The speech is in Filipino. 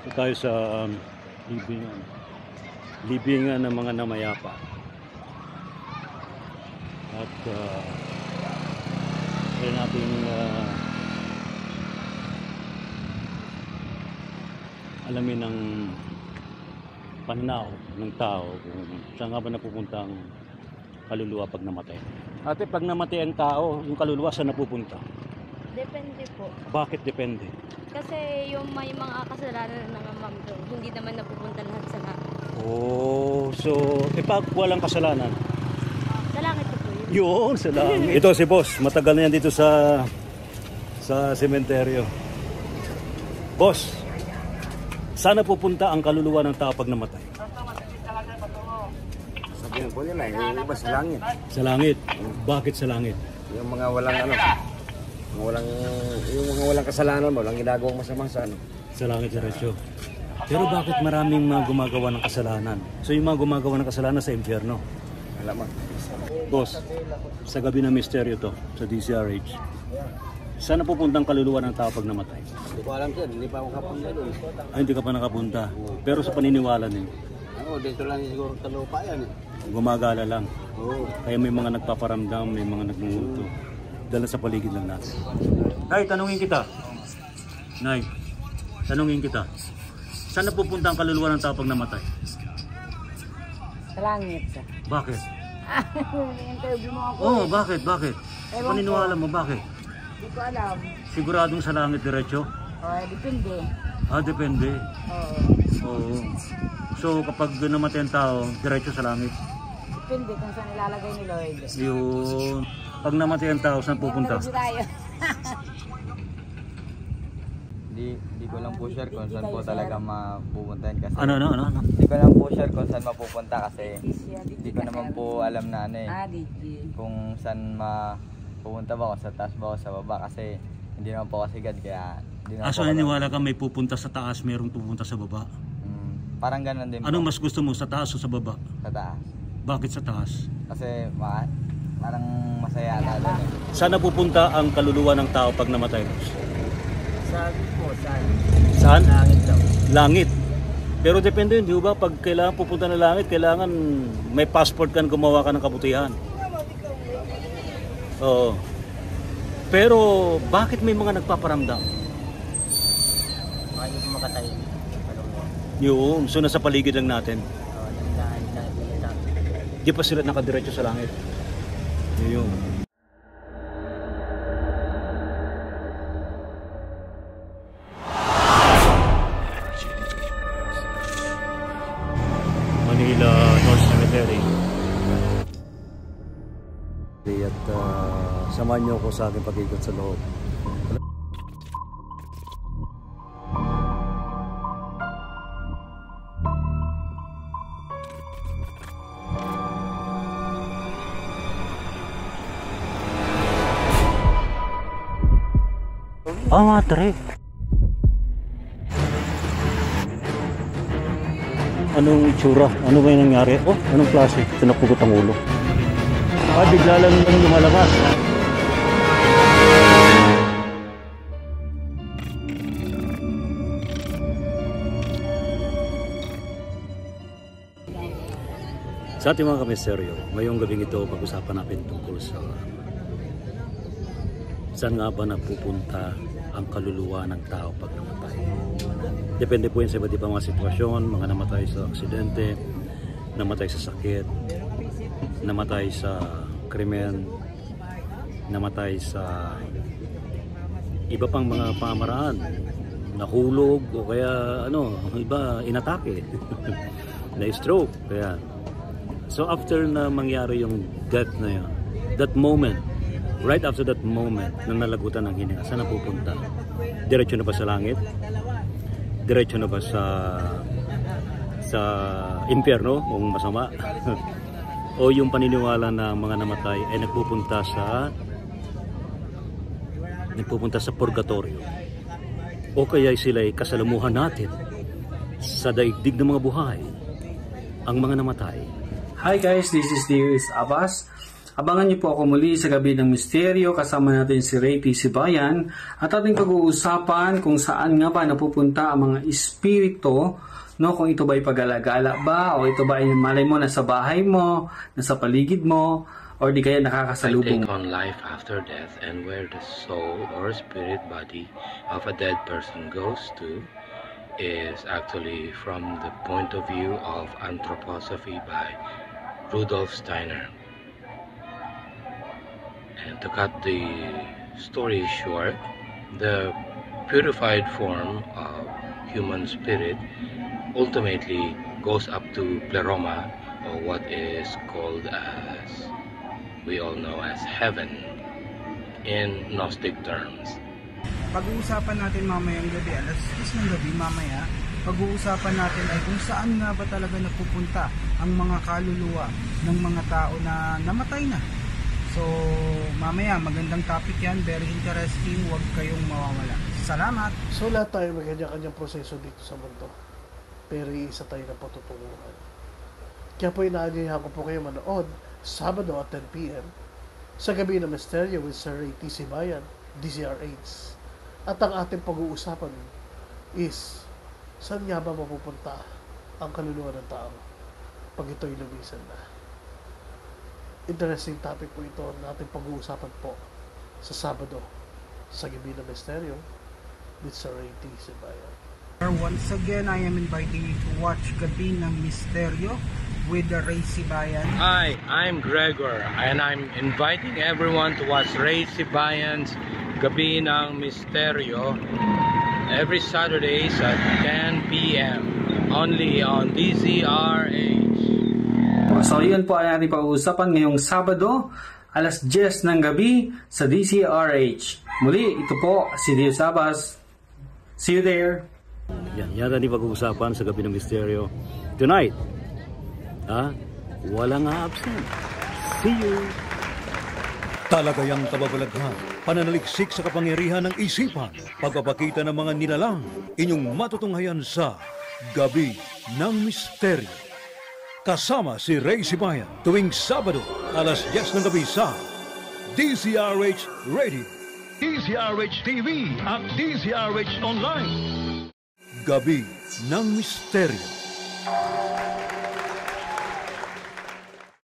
Ito tayo sa libingan ng mga namayapa. At kaya natin alamin ang pananaw ng tao kung saan nga ba napupunta ang kaluluwa pag namatay. Ate, pag namatay ang tao, yung kaluluwa saan napupunta? Depende po. Bakit depende? Kasi yung may mga kasalanan na naman doon, hindi naman napupunta lahat sa langit. Oh, so pag walang kasalanan? Sa langit po yun. Yun, sa langit. Ito si boss, matagal na yan dito sa sementeryo. Boss, saan napupunta ang kaluluwa ng tao pag namatay? Sabihin po nila, yung iba sa langit. Sa langit. Bakit sa langit? Yung mga walang yung mga walang kasalanan, walang ginagawang masama sa Sa langit diretso. Pero bakit maraming mga gumagawa ng kasalanan? So yung mga gumagawa ng kasalanan sa impyerno? Alaman. Boss, sa gabi ng misteryo to, sa DCRH, saan napupunta ang kaluluwa ng tao pag namatay? Hindi ko alam sir, hindi pa ako kapunta doon. Ay, hindi ka pa nakapunta. Pero sa paniniwala niyo, Dito lang siguro sa lupa yan eh. gumagala lang. Oo. Kaya may mga nagpaparamdam, may mga nagmumuto. Dala sa paligid lang natin. Nay, tanungin kita. Nay, tanungin kita. Saan napupunta ang kaluluwa ng tao pag namatay? Sa langit. Bakit? Interview mo ako. Oh, bakit? Bakit? Ewan Paniniwala mo, bakit? Hindi ko alam. Siguradong sa langit diretso? Depende. Ah, depende. Oo. Oo. So, kapag namatay ang tao, diretso sa langit. Depende kung saan ilalagay ni Lord. Yun. Pag namatay ang tao, saan pupunta? Interview tayo. Hindi ko lang po sure kung saan po talaga mapupuntahan kasi Ano? hindi ko lang po sure kung saan mapupunta kasi hindi ko naman po alam na ano eh kung saan mapupunta ba, kung sa taas ba o sa baba kasi hindi naman po kasi God kaya hindi naman So, po naniwala ka may pupunta sa taas, mayroong pupunta sa baba? parang ganun din po. Anong mas gusto mo, sa taas o sa baba? Sa taas Bakit sa taas? kasi parang masaya ata doon eh. Saan napupunta ang kaluluwa ng tao pag namatay? Sabi po, Saan? langit daw. Langit. Pero depende yun, di ba? Pag kailangan pupunta ng langit, kailangan may passport ka, gumawa ka ng kabutihan. Oo. Pero bakit may mga nagpaparamdam? Hindi po makatayo. Yung, so nasa paligid lang natin. Di pa sila nakadiretso sa langit. Yung. Manila North Cemetery. At samahan niyo ako sa aking pag-ikot sa loob. Madre. Anong itsura? Ano ba yung nangyari? Oh, anong klase? Pinapugot ang ulo. Bigla lang lumalabas. Sa ating mga kamisteryo, ngayong gabing ito, pag-usapan natin tungkol sa saan nga ba napupunta ang kaluluwa ng tao pag namatay. Depende po yun sa iba't ibang mga sitwasyon, mga namatay sa aksidente, namatay sa sakit, namatay sa krimen, namatay sa iba pang mga pamaraan, nahulog o kaya iba inatake, na-stroke. Kaya so after na mangyari yung death na yun, that moment, right after that moment na nalagutan ng hininga, saan napupunta? Diretso na ba sa langit? Diretso na ba sa impyerno kung masama? O yung paniniwala na mga namatay ay nagpupunta sa purgatorio? O kaya sila ay kasalamuhan natin sa daigdig ng mga buhay, ang mga namatay? Hi guys, this is Darius Abbas. Abangan niyo po ako muli sa Gabi ng Misteryo. Kasama natin si Ray T. Sibayan at ating pag-uusapan kung saan nga ba napupunta ang mga espiritu, no? Kung ito ba ay pag-alagala ba o ito ba ay malay mo nasa bahay mo, nasa paligid mo, or di kaya nakakasalubong. I take on life after death, and where the soul or spirit body of a dead person goes to is actually from the point of view of anthroposophy by Rudolf Steiner. And to cut the story short, the purified form of human spirit ultimately goes up to Pleroma, or what is called as, we all know as heaven in Gnostic terms. Pag-uusapan natin mamayang gabi, alas 10 ng gabi mamaya, pag-uusapan natin ay kung saan nga ba talaga napupunta ang mga kaluluwa ng mga tao na namatay na. So mamaya magandang topic yan, very interesting, huwag kayong mawawala. Salamat! So lahat tayo may kanya-kanyang proseso dito sa mundo, pero isa tayo na patutunguhan. Kaya po inaanyayahan ko po kayo manood Sabado at 10 p.m. sa Gabi ng Misteryo with Sir Ray T. Sibayan, DZRH. At ang ating pag-uusapan is, saan nga ba mapupunta ang kaluluwa ng tao pag ito'y lumisan na? Interesting topic po ito na ating pag-uusapan po sa Sabado sa Gabi ng Misteryo with Sir Ray T. Sibayan. Once again, I am inviting you to watch Gabi ng Misteryo with the Ray Sibayan. Hi, I'm Gregor, and I'm inviting everyone to watch Ray Sibayan's Gabi ng Misteryo every Saturdays at 10 p.m. only on DZRH. So yun po ay ating pag-uusapan ngayong Sabado, alas 10 ng gabi sa DZRH. Muli, ito po si Dio Sabas. See you there. Yan ating pag-uusapan sa Gabi ng Misteryo tonight. Walang absent. See you! Talagayang kababalaghan, pananaliksik sa kapangyarihan ng isipan, pagpapakita ng mga nilalang, inyong matutunghayan sa Gabi ng Misteryo. Kasama si Ray Sibayan tuwing Sabado, alas 10 ng gabi sa DZRH Radio, DZRH TV at DZRH Online. Gabi ng Misteryo.